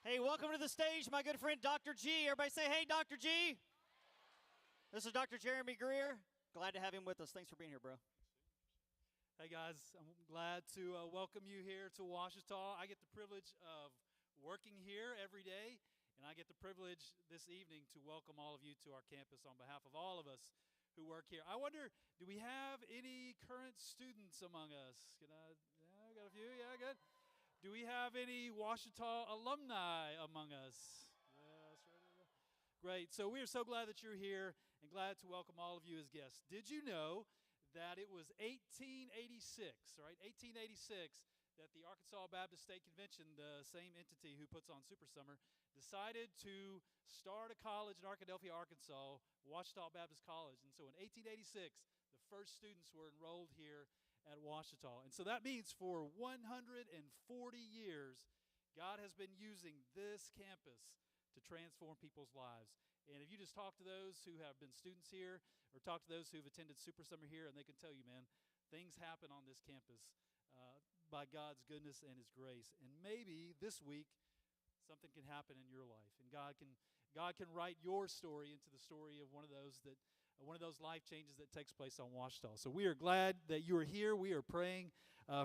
Hey, welcome to the stage, my good friend Dr. G. Everybody say, hey, Dr. G. This is Dr. Jeremy Greer. Glad to have him with us. Thanks for being here, bro. Hey guys, I'm glad to welcome you here to Ouachita. I get the privilege of working here every day, and I get the privilege this evening to welcome all of you to our campus on behalf of all of us who work here. I wonder, do we have any current students among us? Yeah, got a few. Yeah, good. Do we have any Ouachita alumni among us? Yeah, that's right. Great. So we are so glad that you're here and glad to welcome all of you as guests. Did you know that it was 1886, right? 1886, that the Arkansas Baptist State Convention, the same entity who puts on Super Summer, decided to start a college in Arkadelphia, Arkansas, Ouachita Baptist College. And so in 1886, the first students were enrolled here at Ouachita. And so that means for 140 years, God has been using this campus to transform people's lives. And if you just talk to those who have been students here or talk to those who've attended Super Summer here, and they can tell you, man, things happen on this campus by God's goodness and His grace. And maybe this week something can happen in your life, and God can write your story into the story of one of those life changes that takes place on Ouachita. So we are glad that you are here. We are praying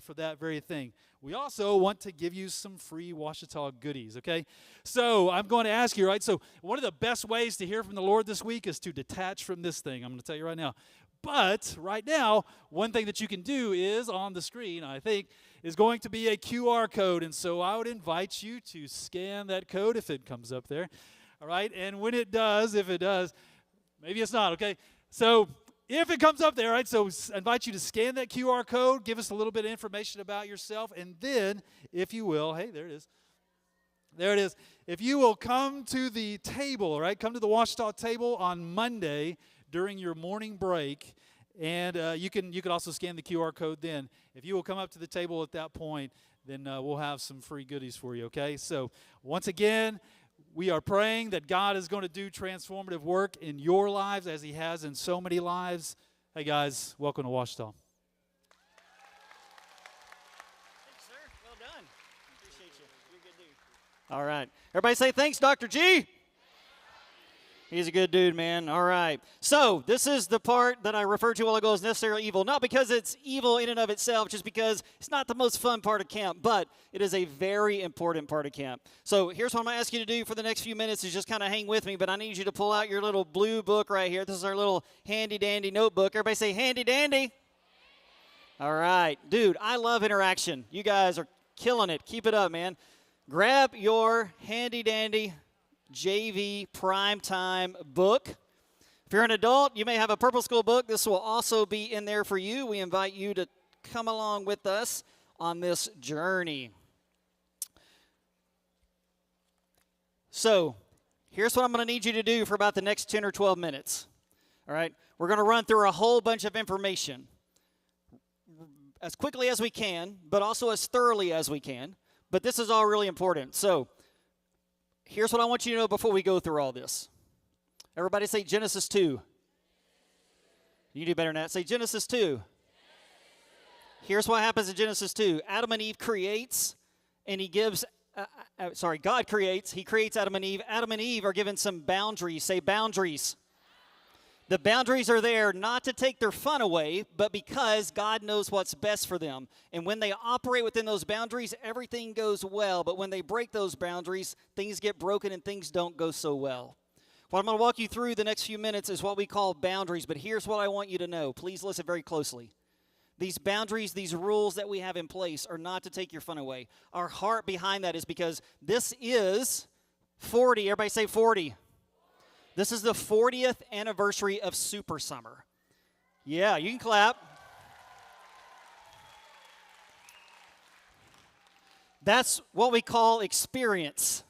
for that very thing. We also want to give you some free Ouachita goodies, okay? So I'm going to ask you, right? So one of the best ways to hear from the Lord this week is to detach from this thing. I'm going to tell you right now. But right now, one thing that you can do is on the screen, I think, is going to be a QR code. And so I would invite you to scan that code if it comes up there. All right? And when it does, if it does, maybe it's not, okay? So if it comes up there, right, so I invite you to scan that QR code, give us a little bit of information about yourself, and then, if you will, hey, there it is. There it is. If you will come to the table, right, come to the Ouachita table on Monday during your morning break, and you can also scan the QR code then. If you will come up to the table at that point, then we'll have some free goodies for you, okay? So once again, we are praying that God is going to do transformative work in your lives as He has in so many lives. Hey, guys, welcome to Ouachita. Thanks, sir. Well done. Appreciate you. You're a good dude. All right. Everybody say thanks, Dr. G. He's a good dude, man. All right. So this is the part that I referred to a while ago as necessarily evil. Not because it's evil in and of itself, just because it's not the most fun part of camp, but it is a very important part of camp. So here's what I'm going to ask you to do for the next few minutes is just kind of hang with me, but I need you to pull out your little blue book right here. This is our little handy-dandy notebook. Everybody say handy-dandy. All right. Dude, I love interaction. You guys are killing it. Keep it up, man. Grab your handy-dandy JV Primetime book. If you're an adult, you may have a Purple School book. This will also be in there for you. We invite you to come along with us on this journey. So, here's what I'm going to need you to do for about the next 10 or 12 minutes. All right? We're going to run through a whole bunch of information as quickly as we can, but also as thoroughly as we can. But this is all really important. So, here's what I want you to know before we go through all this. Everybody say Genesis 2. You do better than that. Say Genesis 2. Here's what happens in Genesis 2. Adam and Eve creates, and he gives, God creates. He creates Adam and Eve. Adam and Eve are given some boundaries. Say boundaries. The boundaries are there not to take their fun away, but because God knows what's best for them. And when they operate within those boundaries, everything goes well. But when they break those boundaries, things get broken and things don't go so well. What I'm going to walk you through the next few minutes is what we call boundaries. But here's what I want you to know. Please listen very closely. These boundaries, these rules that we have in place are not to take your fun away. Our heart behind that is because this is 40. Everybody say 40. This is the 40th anniversary of Super Summer. Yeah, you can clap. That's what we call experience.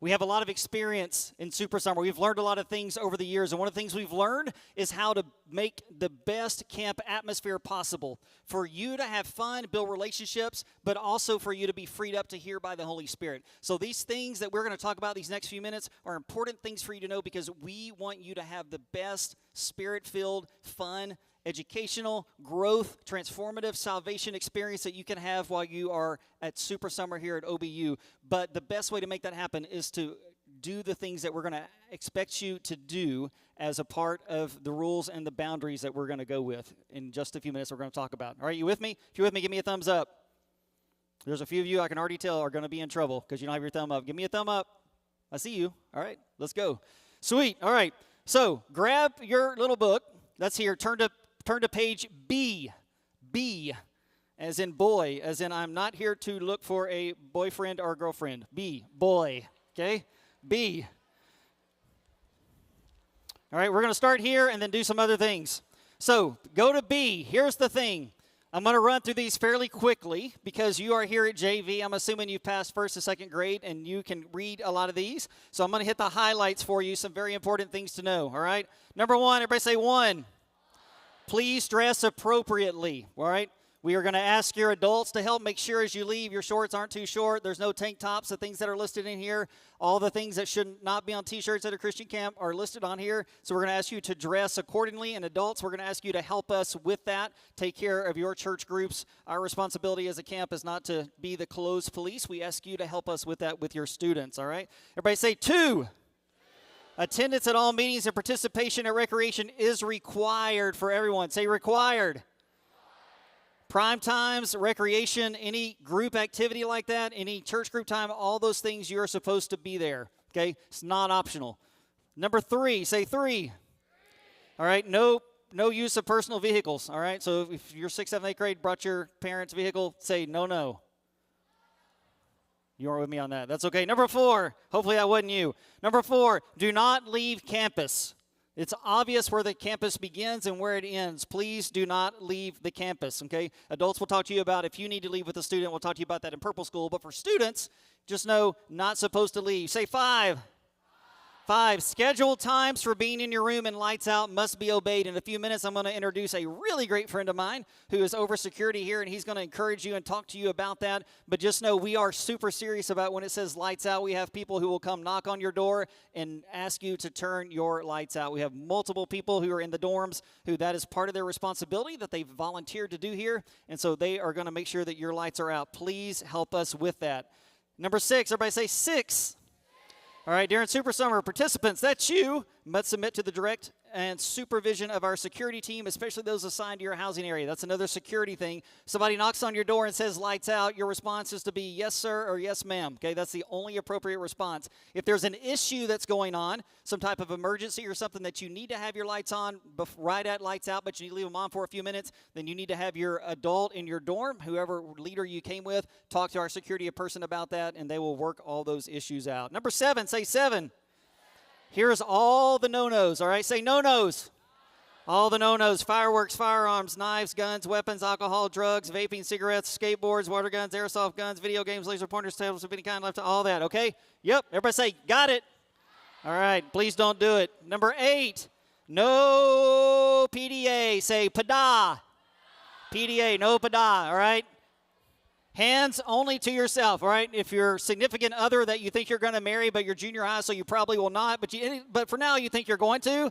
We have a lot of experience in Super Summer. We've learned a lot of things over the years, and one of the things we've learned is how to make the best camp atmosphere possible for you to have fun, build relationships, but also for you to be freed up to hear by the Holy Spirit. So these things that we're going to talk about these next few minutes are important things for you to know because we want you to have the best spirit-filled, fun, educational, growth, transformative salvation experience that you can have while you are at Super Summer here at OBU. But the best way to make that happen is to do the things that we're going to expect you to do as a part of the rules and the boundaries that we're going to go with in just a few minutes we're going to talk about. All right, you with me? If you're with me, give me a thumbs up. There's a few of you I can already tell are going to be in trouble because you don't have your thumb up. Give me a thumb up. I see you. All right, let's go. Sweet. All right, so grab your little book. That's here. Turn to page B. B, as in boy, as in I'm not here to look for a boyfriend or girlfriend. B, boy, okay? B. All right, we're going to start here and then do some other things. So go to B. Here's the thing. I'm going to run through these fairly quickly because you are here at JV. I'm assuming you've passed first and second grade and you can read a lot of these. So I'm going to hit the highlights for you, some very important things to know, all right? Number one, everybody say one. Please dress appropriately, all right? We are going to ask your adults to help make sure as you leave your shorts aren't too short. There's no tank tops, the things that are listed in here. All the things that should not be on T-shirts at a Christian camp are listed on here. So we're going to ask you to dress accordingly. And adults, we're going to ask you to help us with that. Take care of your church groups. Our responsibility as a camp is not to be the clothes police. We ask you to help us with that with your students, all right? Everybody say two. Attendance at all meetings and participation at recreation is required for everyone. Say required. Prime times, recreation, any group activity like that, any church group time, all those things you are supposed to be there, okay? It's not optional. Number three, say three. All right, no use of personal vehicles, all right? So if you're 6th, 7th, 8th grade, brought your parents' vehicle, say no. You aren't with me on that. That's okay. Number four, hopefully that wasn't you. Number four, do not leave campus. It's obvious where the campus begins and where it ends. Please do not leave the campus, okay? Adults will talk to you about if you need to leave with a student. We'll talk to you about that in Purple School. But for students, just know not supposed to leave. Say five. Five, scheduled times for being in your room and lights out must be obeyed. In a few minutes, I'm going to introduce a really great friend of mine who is over security here, and he's going to encourage you and talk to you about that. But just know we are super serious about when it says lights out. We have people who will come knock on your door and ask you to turn your lights out. We have multiple people who are in the dorms who that is part of their responsibility that they've volunteered to do here, and so they are going to make sure that your lights are out. Please help us with that. Number six, everybody say six. All right, during Super Summer, participants, that's you, must submit to the direct and supervision of our security team, especially those assigned to your housing area. That's another security thing. Somebody knocks on your door and says lights out. Your response is to be yes, sir, or yes, ma'am. Okay, that's the only appropriate response. If there's an issue that's going on, some type of emergency or something that you need to have your lights on right at lights out, but you need to leave them on for a few minutes, then you need to have your adult in your dorm, whoever leader you came with, talk to our security person about that, and they will work all those issues out. Number seven, say seven. Here's all the no-nos, all right? Say no-nos. All the no-nos, fireworks, firearms, knives, guns, weapons, alcohol, drugs, vaping, cigarettes, skateboards, water guns, airsoft guns, video games, laser pointers, tables of any kind, left, all that, okay? Yep, everybody say, got it. All right, please don't do it. Number eight, no PDA. Say PDA. PDA, no PDA, all right? Hands only to yourself, all right? If your significant other that you think you're going to marry, but you're junior high, so you probably will not, but for now you think you're going to,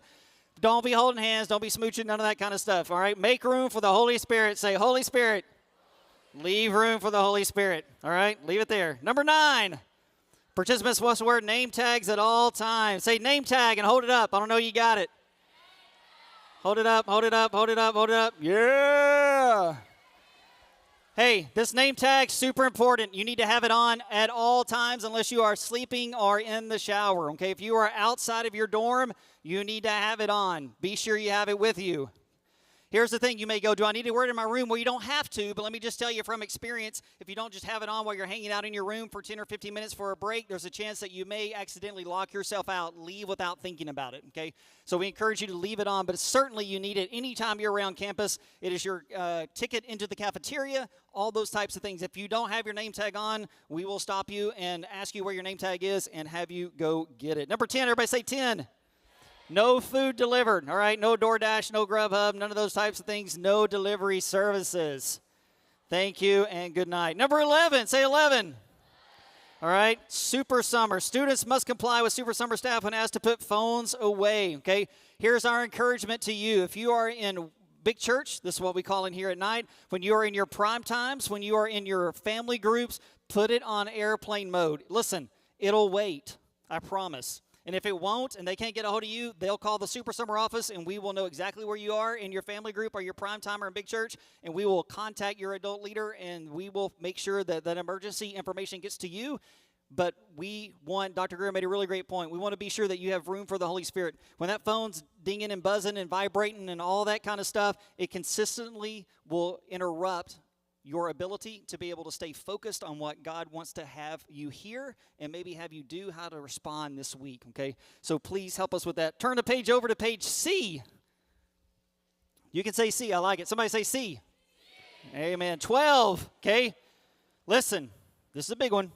don't be holding hands, don't be smooching, none of that kind of stuff, all right? Make room for the Holy Spirit. Say, Holy Spirit. Leave room for the Holy Spirit, all right? Leave it there. Number nine, participants must wear name tags at all times. Say name tag and hold it up. I don't know you got it. Hold it up, hold it up, hold it up, hold it up. Yeah. Hey, this name tag's super important. You need to have it on at all times unless you are sleeping or in the shower, okay? If you are outside of your dorm, you need to have it on. Be sure you have it with you. Here's the thing. You may go, do I need to wear it in my room? Well, you don't have to, but let me just tell you from experience, if you don't just have it on while you're hanging out in your room for 10 or 15 minutes for a break, there's a chance that you may accidentally lock yourself out, leave without thinking about it, okay? So we encourage you to leave it on, but certainly you need it anytime you're around campus. It is your ticket into the cafeteria, all those types of things. If you don't have your name tag on, we will stop you and ask you where your name tag is and have you go get it. Number 10, everybody say 10. No food delivered, all right? No DoorDash, no Grubhub, none of those types of things. No delivery services. Thank you and good night. Number 11, say 11. All right, Super Summer. Students must comply with Super Summer staff when asked to put phones away, okay? Here's our encouragement to you. If you are in big church, this is what we call in here at night, when you are in your prime times, when you are in your family groups, put it on airplane mode. Listen, it'll wait, I promise. And if it won't and they can't get a hold of you, they'll call the Super Summer office and we will know exactly where you are in your family group or your prime time or in big church, and we will contact your adult leader and we will make sure that that emergency information gets to you. But we want, Dr. Greer made a really great point, we want to be sure that you have room for the Holy Spirit. When that phone's dinging and buzzing and vibrating and all that kind of stuff, it consistently will interrupt your ability to be able to stay focused on what God wants to have you hear and maybe have you do, how to respond this week, okay? So please help us with that. Turn the page over to page C. You can say C, I like it. Somebody say C. Amen. 12, okay? Listen, this is a big one.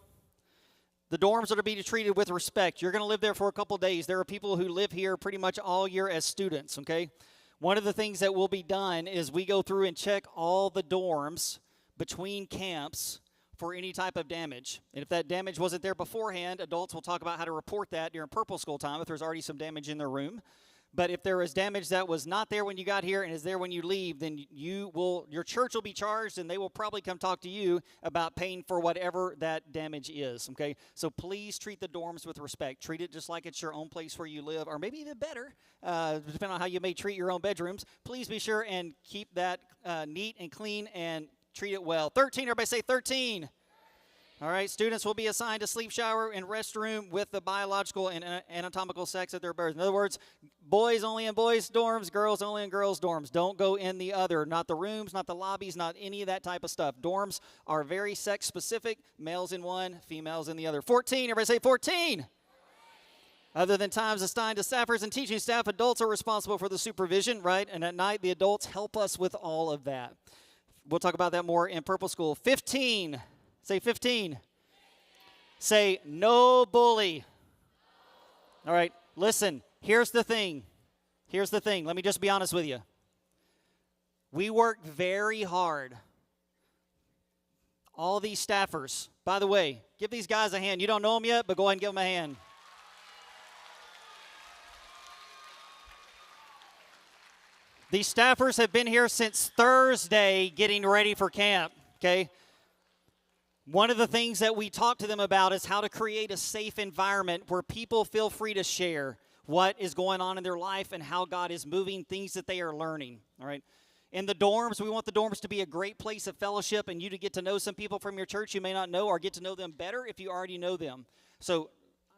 The dorms are to be treated with respect. You're going to live there for a couple days. There are people who live here pretty much all year as students, okay? One of the things that will be done is we go through and check all the dorms between camps for any type of damage. And if that damage wasn't there beforehand, adults will talk about how to report that during purple school time if there's already some damage in their room. But if there is damage that was not there when you got here and is there when you leave, then your church will be charged and they will probably come talk to you about paying for whatever that damage is, okay? So please treat the dorms with respect. Treat it just like it's your own place where you live, or maybe even better, depending on how you may treat your own bedrooms. Please be sure and keep that neat and clean and treat it well. 13, everybody say 13. All right, students will be assigned a sleep shower and restroom with the biological and anatomical sex at their birth. In other words, boys only in boys' dorms, girls only in girls' dorms. Don't go in the other, not the rooms, not the lobbies, not any of that type of stuff. Dorms are very sex-specific, males in one, females in the other. 14, everybody say 14. Other than times assigned to staffers and teaching staff, adults are responsible for the supervision, right? And at night, the adults help us with all of that. We'll talk about that more in Purple School. 15. Say 15. Say no bully. All right, listen, here's the thing. Here's the thing. Let me just be honest with you. We work very hard. All these staffers. By the way, give these guys a hand. You don't know them yet, but go ahead and give them a hand. These staffers have been here since Thursday getting ready for camp, okay? One of the things that we talk to them about is how to create a safe environment where people feel free to share what is going on in their life and how God is moving, things that they are learning, all right? In the dorms, we want the dorms to be a great place of fellowship and you to get to know some people from your church you may not know, or get to know them better if you already know them. So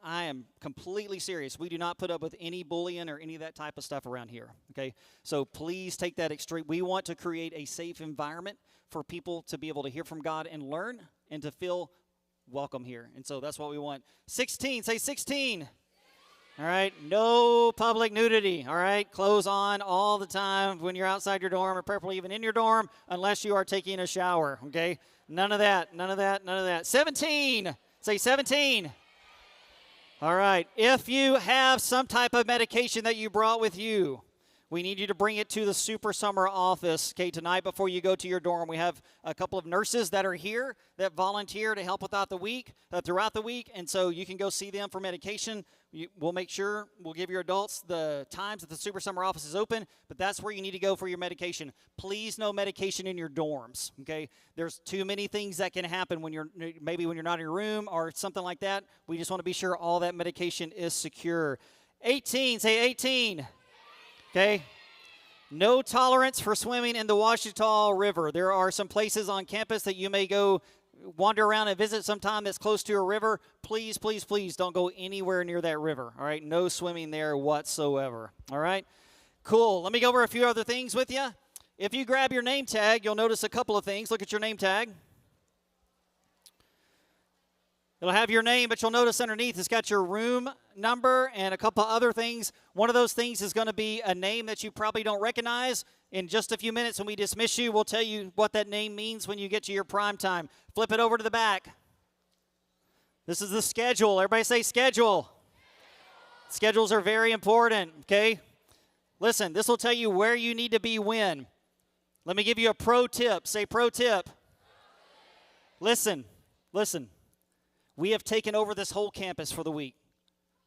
I am completely serious. We do not put up with any bullying or any of that type of stuff around here, okay? So please take that extreme. We want to create a safe environment for people to be able to hear from God and learn and to feel welcome here. And so that's what we want. 16, say 16. All right, no public nudity, all right? Clothes on all the time when you're outside your dorm, or preferably even in your dorm, unless you are taking a shower, okay? None of that, none of that, none of that. 17, say 17. All right, if you have some type of medication that you brought with you, we need you to bring it to the Super Summer office, okay? Tonight before you go to your dorm, we have a couple of nurses that are here that volunteer to help throughout the week, and so you can go see them for medication. We'll make sure, we'll give your adults the times that the Super Summer office is open, but that's where you need to go for your medication. Please, no medication in your dorms, okay? There's too many things that can happen when you're not in your room or something like that. We just want to be sure all that medication is secure. 18, say 18. Okay, no tolerance for swimming in the Ouachita River. There are some places on campus that you may go wander around and visit sometime that's close to a river. Please, please, please don't go anywhere near that river, all right? No swimming there whatsoever, all right? Cool. Let me go over a few other things with you. If you grab your name tag, you'll notice a couple of things. Look at your name tag. It'll have your name, but you'll notice underneath it's got your room number and a couple other things. One of those things is going to be a name that you probably don't recognize. In just a few minutes when we dismiss you, we'll tell you what that name means when you get to your prime time. Flip it over to the back. This is the schedule. Everybody say schedule. Schedules are very important, okay? Listen, this will tell you where you need to be when. Let me give you a pro tip. Say pro tip. Listen. We have taken over this whole campus for the week.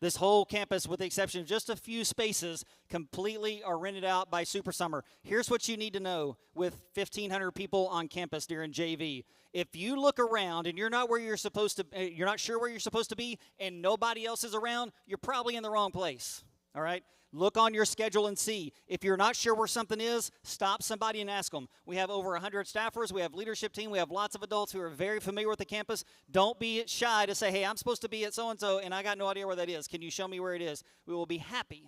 This whole campus, with the exception of just a few spaces, completely are rented out by Super Summer. Here's what you need to know with 1,500 people on campus during JV. If you look around and you're not where you're supposed to, you're not sure where you're supposed to be, and nobody else is around, you're probably in the wrong place. All right? Look on your schedule and see. If you're not sure where something is, stop somebody and ask them. We have over 100 staffers. We have leadership team. We have lots of adults who are very familiar with the campus. Don't be shy to say, hey, I'm supposed to be at so-and-so, and I got no idea where that is. Can you show me where it is? We will be happy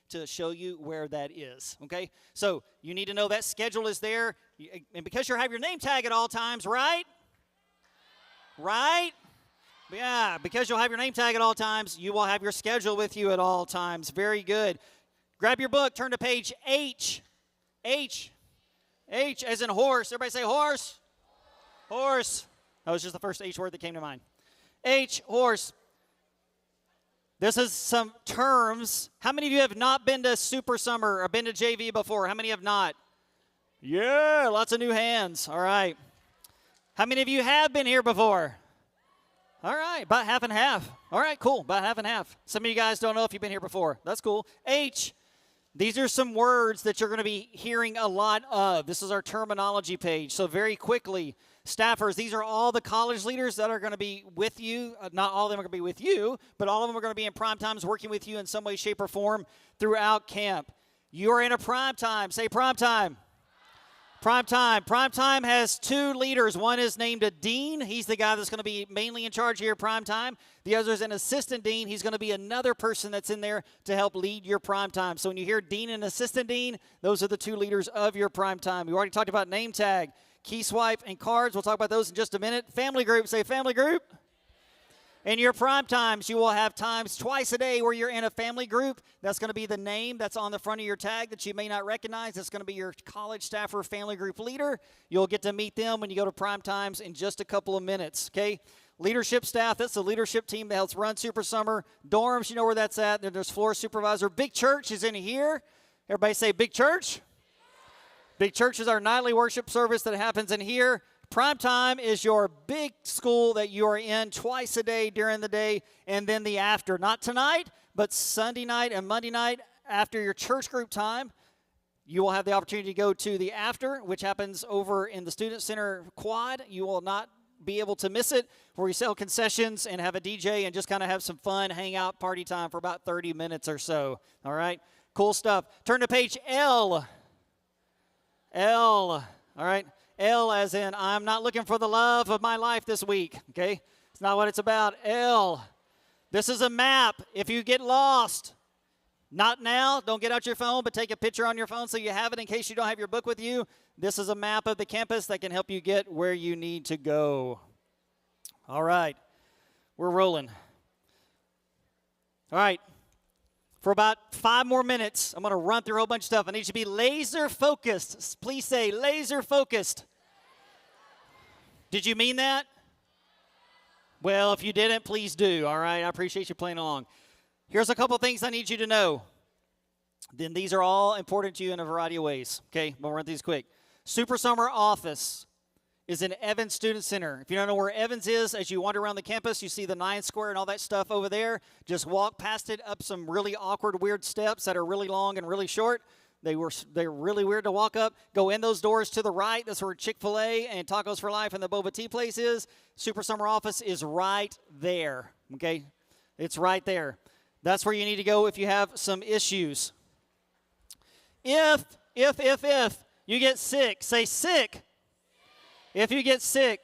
to show you where that is, okay? So you need to know that schedule is there. And because you have your name tag at all times, right? Right? Yeah, because you'll have your name tag at all times, you will have your schedule with you at all times. Very good. Grab your book, turn to page H. H as in horse. Everybody say horse. Horse. That was just the first H word that came to mind. H, horse. This is some terms. How many of you have not been to Super Summer or been to JV before? How many have not? Yeah, lots of new hands. All right. How many of you have been here before? All right, about half and half. All right, cool, about half and half. Some of you guys don't know if you've been here before. That's cool. H, these are some words that you're going to be hearing a lot of. This is our terminology page. So very quickly, staffers, these are all the college leaders that are going to be with you. Not all of them are going to be with you, but all of them are going to be in prime times working with you in some way, shape, or form throughout camp. You are in a prime time. Say prime time. Prime time. Prime time has two leaders. One is named a dean. He's the guy that's going to be mainly in charge here at prime time. The other is an assistant dean. He's going to be another person that's in there to help lead your prime time. So when you hear dean and assistant dean, those are the two leaders of your prime time. We already talked about name tag, key swipe, and cards. We'll talk about those in just a minute. Family group. Say family group. In your prime times, you will have times twice a day where you're in a family group. That's going to be the name that's on the front of your tag that you may not recognize. It's going to be your college staffer family group leader. You'll get to meet them when you go to prime times in just a couple of minutes, okay? Leadership staff, that's the leadership team that helps run Super Summer. Dorms, you know where that's at. Then there's floor supervisor. Big Church is in here. Everybody say Big Church. Big Church is our nightly worship service that happens in here. Prime time is your big school that you are in twice a day during the day, and then the after. Not tonight, but Sunday night and Monday night after your church group time. You will have the opportunity to go to the after, which happens over in the Student Center quad. You will not be able to miss it, where we sell concessions and have a DJ and just kind of have some fun, hang out, party time for about 30 minutes or so. All right? Cool stuff. Turn to page L. L. All right? L as in, I'm not looking for the love of my life this week, okay? It's not what it's about. L. This is a map. If you get lost, not now, don't get out your phone, but take a picture on your phone so you have it in case you don't have your book with you. This is a map of the campus that can help you get where you need to go. All right. We're rolling. All right. For about 5 more minutes, I'm going to run through a whole bunch of stuff. I need you to be laser focused. Please say laser focused. Did you mean that? Well, if you didn't, please do. All right, I appreciate you playing along. Here's a couple things I need you to know. Then these are all important to you in a variety of ways. Okay, we'll run these quick. Super Summer office is in Evans Student Center. If you don't know where Evans is, as you wander around the campus, you see the 9 Square and all that stuff over there. Just walk past it up some really awkward, weird steps that are really long and really short. They're really weird to walk up. Go in those doors to the right. That's where Chick-fil-A and Tacos for Life and the Boba Tea place is. Super Summer office is right there, okay? It's right there. That's where you need to go if you have some issues. If you get sick, say sick. If you get sick,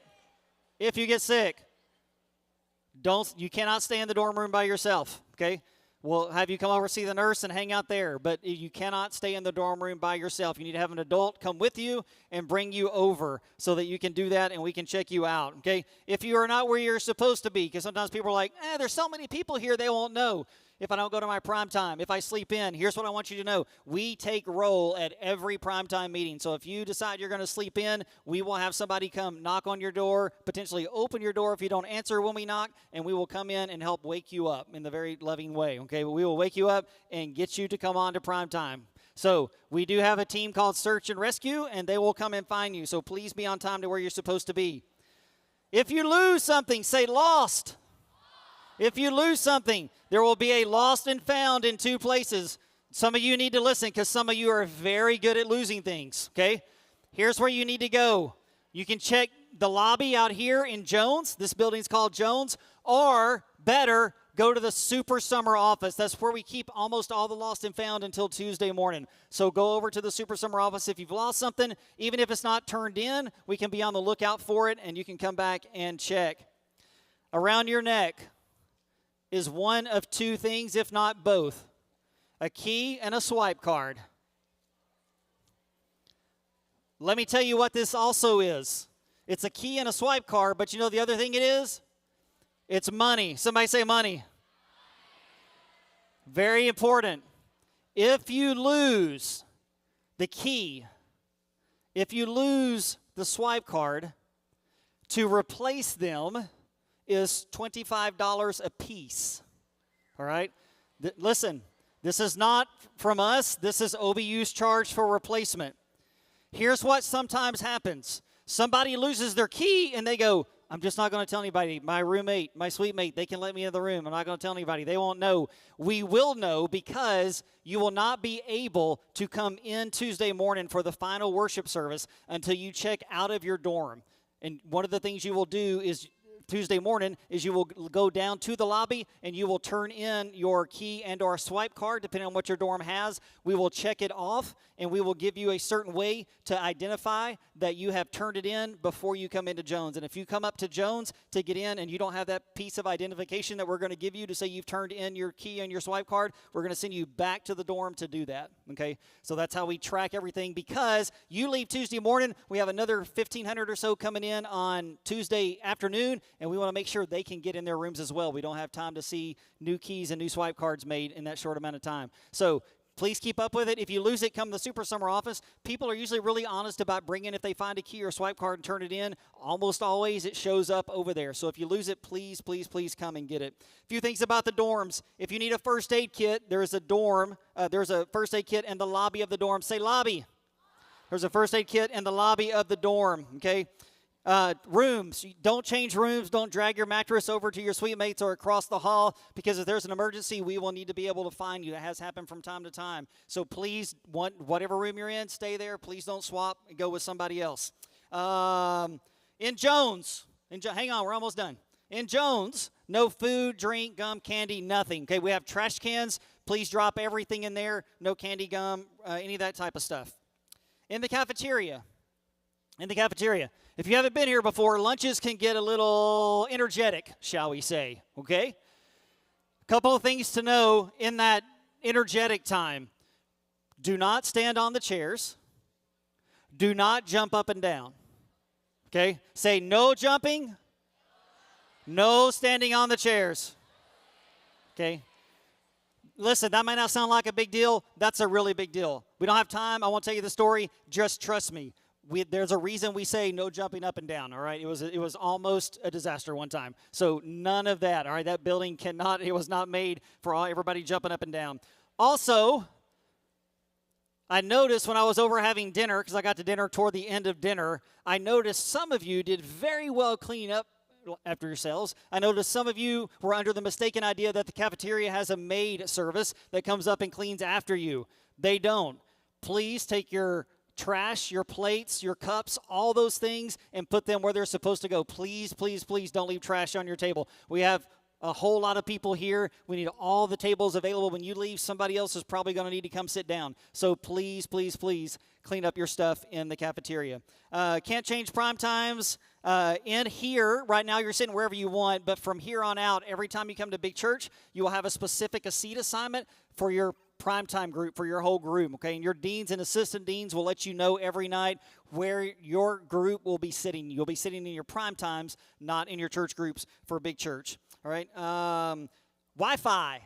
you cannot stay in the dorm room by yourself, okay? We'll have you come over, see the nurse, and hang out there, but you cannot stay in the dorm room by yourself. You need to have an adult come with you and bring you over so that you can do that and we can check you out, okay? If you are not where you're supposed to be, because sometimes people are like, there's so many people here, they won't know. If I don't go to my prime time, if I sleep in, here's what I want you to know. We take roll at every prime time meeting. So if you decide you're going to sleep in, we will have somebody come knock on your door, potentially open your door if you don't answer when we knock, and we will come in and help wake you up in the very loving way, okay? But we will wake you up and get you to come on to prime time. So we do have a team called Search and Rescue, and they will come and find you. So please be on time to where you're supposed to be. If you lose something, say lost. If you lose something, there will be a lost and found in 2 places. Some of you need to listen because some of you are very good at losing things, okay? Here's where you need to go. You can check the lobby out here in Jones. This building's called Jones. Or, better, go to the Super Summer office. That's where we keep almost all the lost and found until Tuesday morning. So go over to the Super Summer office. If you've lost something, even if it's not turned in, we can be on the lookout for it, and you can come back and check. Around your neck is one of 2 things, if not both: a key and a swipe card. Let me tell you what this also is. It's a key and a swipe card, but you know the other thing it is? It's money. Somebody say money. Very important. If you lose the key, if you lose the swipe card, to replace them is $25 a piece. All right? Listen, this is not from us. This is OBU's charge for replacement. Here's what sometimes happens. Somebody loses their key and they go, I'm just not going to tell anybody. My roommate, my suite mate, they can let me in the room. I'm not going to tell anybody. They won't know. We will know because you will not be able to come in Tuesday morning for the final worship service until you check out of your dorm. And one of the things you will do is Tuesday morning is you will go down to the lobby and you will turn in your key and or swipe card, depending on what your dorm has. We will check it off, and we will give you a certain way to identify that you have turned it in before you come into Jones. And if you come up to Jones to get in and you don't have that piece of identification that we're going to give you to say you've turned in your key and your swipe card, we're going to send you back to the dorm to do that, okay? So that's how we track everything, because you leave Tuesday morning, we have another 1,500 or so coming in on Tuesday afternoon, and we want to make sure they can get in their rooms as well. We don't have time to see new keys and new swipe cards made in that short amount of time. So please keep up with it. If you lose it, come to the Super Summer office. People are usually really honest about bringing, if they find a key or swipe card and turn it in, almost always it shows up over there. So if you lose it, please, please, please come and get it. A few things about the dorms. If you need a first aid kit, there's a first aid kit in the lobby of the dorm. Say lobby. There's a first aid kit in the lobby of the dorm, okay? Rooms. Don't change rooms. Don't drag your mattress over to your suite mates or across the hall, because if there's an emergency, we will need to be able to find you. That has happened from time to time. So please, whatever room you're in, stay there. Please don't swap and go with somebody else. In Jones, hang on, we're almost done. In Jones, no food, drink, gum, candy, nothing. Okay, we have trash cans. Please drop everything in there. No candy, gum, any of that type of stuff. In the cafeteria. If you haven't been here before, lunches can get a little energetic, shall we say, okay? A couple of things to know in that energetic time. Do not stand on the chairs. Do not jump up and down, okay? Say no jumping, no standing on the chairs, okay? Listen, that might not sound like a big deal. That's a really big deal. We don't have time. I won't tell you the story. Just trust me. There's a reason we say no jumping up and down, all right? It was almost a disaster one time. So none of that, all right? That building it was not made for everybody jumping up and down. Also, I noticed when I was over having dinner, because I got to dinner toward the end of dinner, I noticed some of you did very well cleaning up after yourselves. I noticed some of you were under the mistaken idea that the cafeteria has a maid service that comes up and cleans after you. They don't. Please take your trash, your plates, your cups, all those things, and put them where they're supposed to go. Please, please, please don't leave trash on your table. We have a whole lot of people here. We need all the tables available. When you leave, somebody else is probably going to need to come sit down. So please, please, please clean up your stuff in the cafeteria. Can't change prime times. In here, right now you're sitting wherever you want, but from here on out, every time you come to Big Church, you will have a seat assignment for your primetime group, for your whole group, okay? And your deans and assistant deans will let you know every night where your group will be sitting. You'll be sitting in your prime times, not in your church groups for Big Church, all right? Wi-Fi.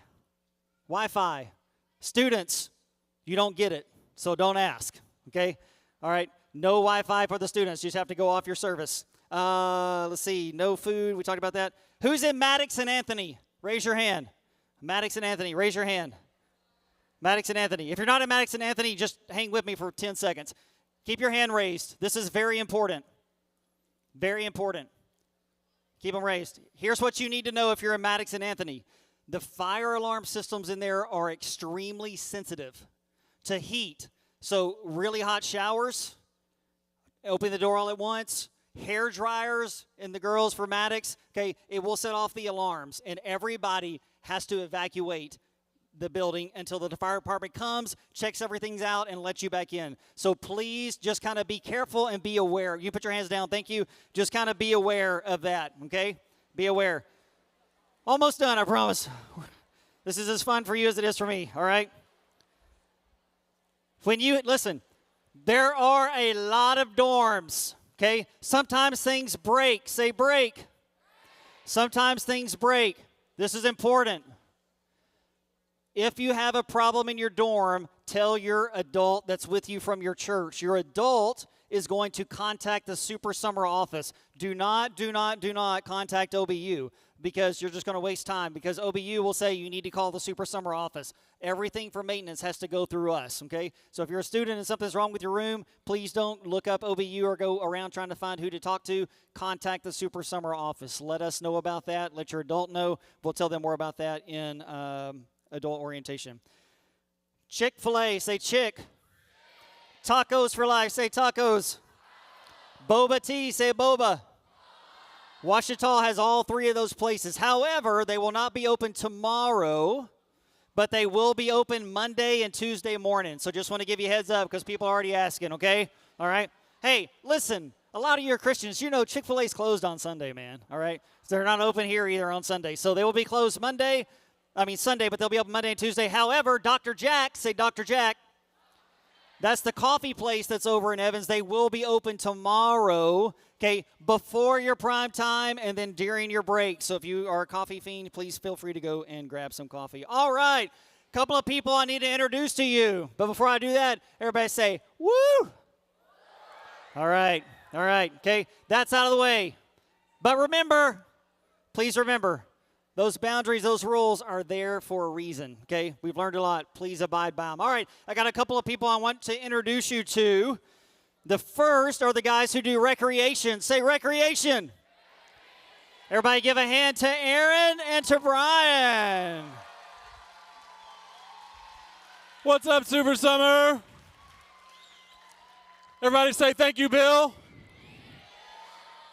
Students, you don't get it, so don't ask, okay? All right, no Wi-Fi for the students. You just have to go off your service. Let's see, no food. We talked about that. Who's in Maddox and Anthony? Raise your hand. Maddox and Anthony, raise your hand. Maddox and Anthony. If you're not in Maddox and Anthony, just hang with me for 10 seconds. Keep your hand raised. This is very important. Very important. Keep them raised. Here's what you need to know if you're in Maddox and Anthony. The fire alarm systems in there are extremely sensitive to heat. So really hot showers, open the door all at once, hair dryers in the girls for Maddox, okay, it will set off the alarms, and everybody has to evacuate the building until the fire department comes, checks everything's out, and lets you back in. So please just kind of be careful and be aware. You put your hands down. Thank you. Just kind of be aware of that, okay? Be aware. Almost done, I promise. This is as fun for you as it is for me, all right? Listen, there are a lot of dorms, okay? Sometimes things break. Say break. Sometimes things break. This is important. If you have a problem in your dorm, tell your adult that's with you from your church. Your adult is going to contact the Super Summer office. Do not contact OBU because you're just going to waste time, because OBU will say you need to call the Super Summer office. Everything for maintenance has to go through us, okay? So if you're a student and something's wrong with your room, please don't look up OBU or go around trying to find who to talk to. Contact the Super Summer office. Let us know about that. Let your adult know. We'll tell them more about that in adult orientation. Chick-fil-A, say chick. Tacos for life, say tacos. Boba tea, say boba. Ouachita has all three of those places. However, they will not be open tomorrow, but they will be open Monday and Tuesday morning. So just want to give you a heads up because people are already asking, okay? All right? Hey, listen, a lot of you are Christians. You know Chick-fil-A's closed on Sunday, man, all right? So they're not open here either on Sunday. So they will be closed Sunday, but they'll be open Monday and Tuesday. However, Dr. Jack, say Dr. Jack. That's the coffee place that's over in Evans. They will be open tomorrow, okay, before your prime time and then during your break. So if you are a coffee fiend, please feel free to go and grab some coffee. All right, couple of people I need to introduce to you. But before I do that, everybody say, woo! All right, okay, that's out of the way. But remember, please remember, those boundaries, those rules are there for a reason, okay? We've learned a lot. Please abide by them. All right, I got a couple of people I want to introduce you to. The first are the guys who do recreation. Say recreation. Everybody give a hand to Aaron and to Brian. What's up, Super Summer? Everybody say thank you, Bill.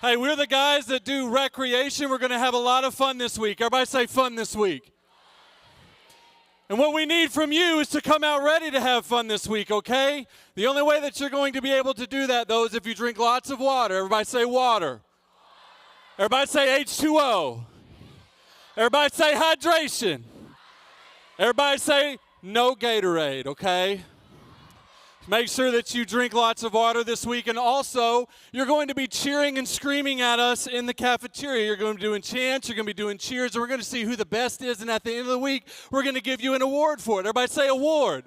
Hey, we're the guys that do recreation. We're going to have a lot of fun this week. Everybody say fun this week. And what we need from you is to come out ready to have fun this week, okay? The only way that you're going to be able to do that, though, is if you drink lots of water. Everybody say water. Everybody say H2O. Everybody say hydration. Everybody say no Gatorade, okay? Make sure that you drink lots of water this week. And also, you're going to be cheering and screaming at us in the cafeteria. You're going to be doing chants. You're going to be doing cheers. And we're going to see who the best is. And at the end of the week, we're going to give you an award for it. Everybody say award.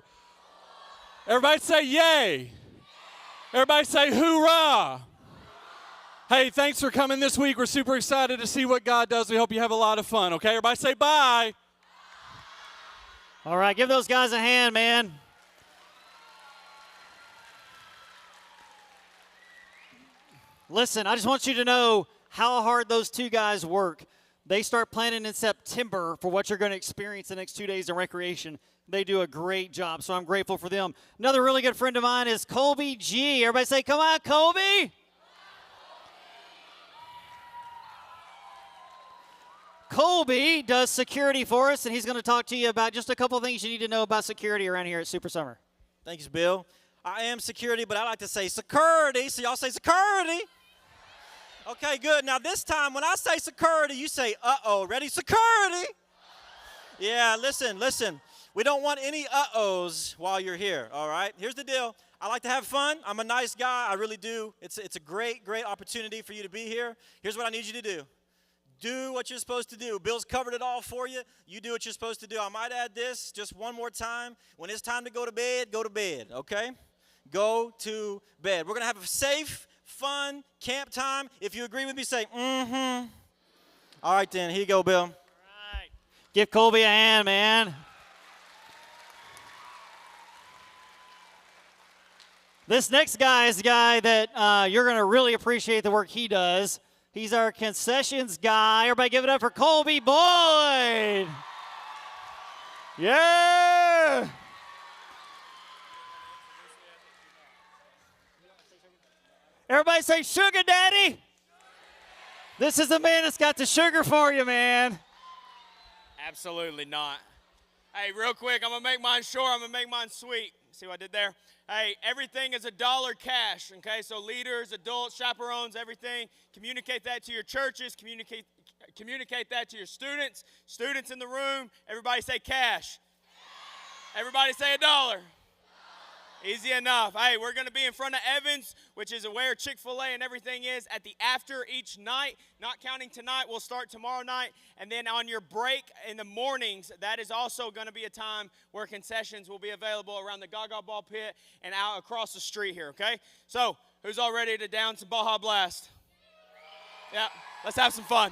Everybody say yay. Everybody say hoorah. Hey, thanks for coming this week. We're super excited to see what God does. We hope you have a lot of fun, okay? Everybody say bye. All right, give those guys a hand, man. Listen, I just want you to know how hard those two guys work. They start planning in September for what you're going to experience the next 2 days in recreation. They do a great job, so I'm grateful for them. Another really good friend of mine is Colby G. Everybody say, come on, Colby. Colby does security for us, and he's going to talk to you about just a couple of things you need to know about security around here at Super Summer. Thanks, Bill. I am security, but I like to say security, so y'all say security. Okay, good. Now this time, when I say security, you say, uh-oh. Ready? Security. Yeah, listen. We don't want any uh-ohs while you're here, all right? Here's the deal. I like to have fun. I'm a nice guy. I really do. It's a great opportunity for you to be here. Here's what I need you to do. Do what you're supposed to do. Bill's covered it all for you. You do what you're supposed to do. I might add this just one more time. When it's time to go to bed, okay? Go to bed. We're going to have a safe, fun camp time. If you agree with me, say, mm-hmm. All right, then. Here you go, Bill. All right. Give Colby a hand, man. This next guy is a guy that you're going to really appreciate the work he does. He's our concessions guy. Everybody give it up for Colby Boyd. Yeah. Everybody say sugar daddy. This is the man that's got the sugar for you, man. Absolutely not. Hey, real quick, I'm going to make mine short. I'm going to make mine sweet. See what I did there? Hey, everything is $1 cash, okay? So leaders, adults, chaperones, everything. Communicate that to your churches. Communicate that to your students. Students in the room, everybody say cash. Everybody say $1. Easy enough. Hey, we're going to be in front of Evans, which is where Chick-fil-A and everything is, at the after each night. Not counting tonight, we'll start tomorrow night. And then on your break in the mornings, that is also going to be a time where concessions will be available around the Gaga Ball pit and out across the street here, okay? So, who's all ready to down some Baja Blast? Yeah, let's have some fun.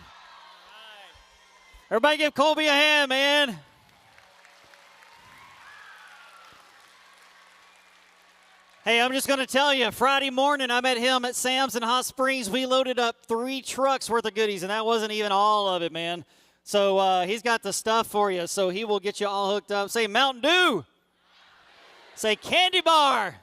Everybody give Colby a hand, man. Hey, I'm just going to tell you, Friday morning I met him at Sam's in Hot Springs. We loaded up 3 trucks worth of goodies, and that wasn't even all of it, man. So he's got the stuff for you, so he will get you all hooked up. Say Mountain Dew. Say Candy Bar.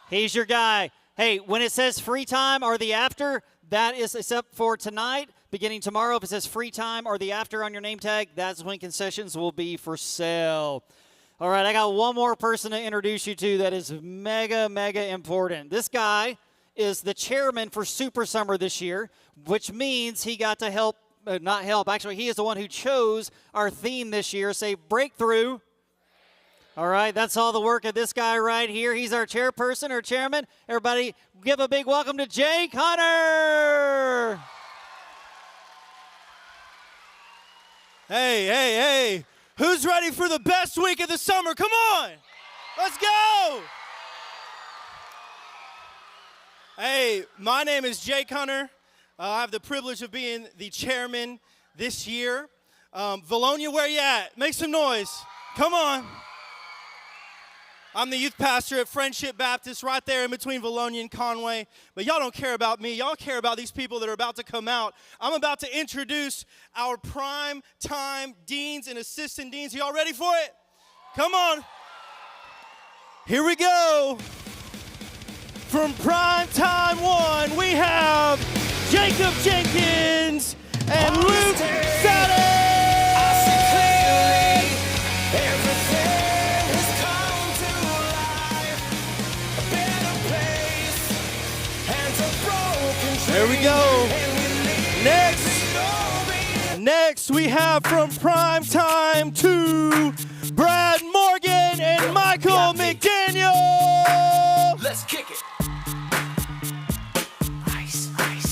He's your guy. Hey, when it says free time or the after, that is except for tonight. Beginning tomorrow, if it says free time or the after on your name tag, that's when concessions will be for sale. All right, I got one more person to introduce you to that is mega, mega important. This guy is the chairman for Super Summer this year, which means he got to help, not help, actually, he is the one who chose our theme this year. Say breakthrough. All right, that's all the work of this guy right here. He's our chairperson or chairman. Everybody give a big welcome to Jake Hunter. Hey. Who's ready for the best week of the summer? Come on. Let's go. Hey, my name is Jake Hunter. I have the privilege of being the chairman this year. Valonia, where you at? Make some noise. Come on. I'm the youth pastor at Friendship Baptist right there in between Valonia and Conway. But y'all don't care about me. Y'all care about these people that are about to come out. I'm about to introduce our prime time deans and assistant deans. Y'all ready for it? Come on. Here we go. From Prime Time 1, we have Jacob Jenkins and Luke Sadek. There we go. Next we have from Prime Time 2, Brad Morgan and Michael McDaniel. Let's kick it. Ice, baby.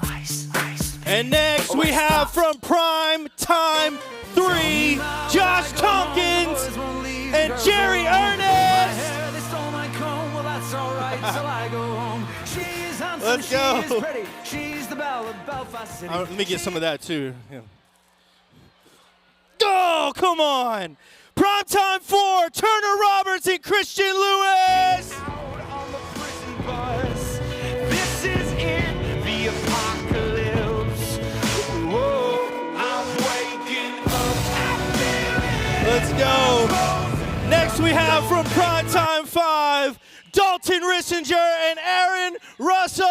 Ice, baby. And next we have from Prime Time 3, Josh Tompkins and Jerry Ernest. Let's go. Let me get some of that too. Yeah. Oh, come on. Primetime 4, Turner Roberts and Christian Lewis. This is in the apocalypse. Whoa, I'm waking up. Let's go. Next we have from Primetime 5, Dalton Rissinger and Aaron Russell.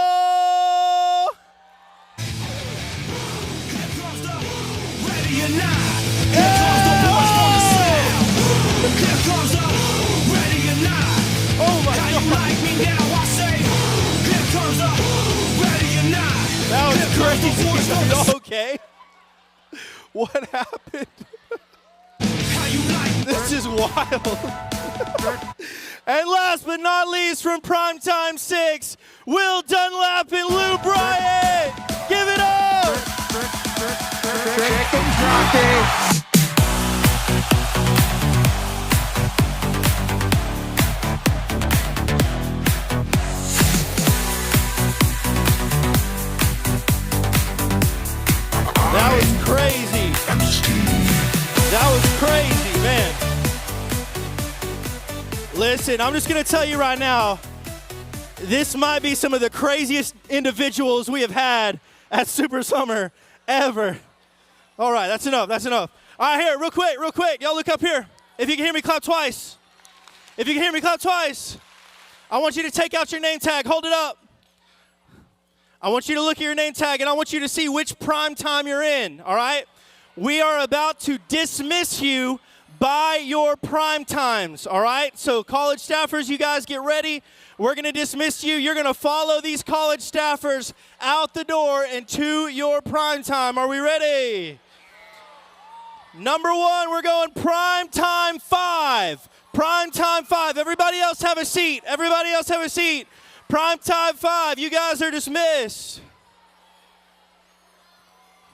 Oh my God. That was crazy. Okay. What happened? This is wild. And last but not least, from Primetime 6, Will Dunlap and Lou Bryant. Give it up. That was crazy. That was crazy, man. Listen, I'm just going to tell you right now, This might be some of the craziest individuals we have had at Super Summer ever. All right, that's enough. That's enough. All right, here, real quick. Y'all look up here. If you can hear me, clap twice. If you can hear me, clap twice. I want you to take out your name tag. Hold it up. I want you to look at your name tag, and I want you to see which prime time you're in, all right? We are about to dismiss you by your prime times, all right? So college staffers, you guys get ready. We're going to dismiss you. You're going to follow these college staffers out the door and to your prime time. Are we ready? Number 1, we're going prime time 5. Prime time 5. Everybody else have a seat. Everybody else have a seat. Prime time 5. You guys are dismissed.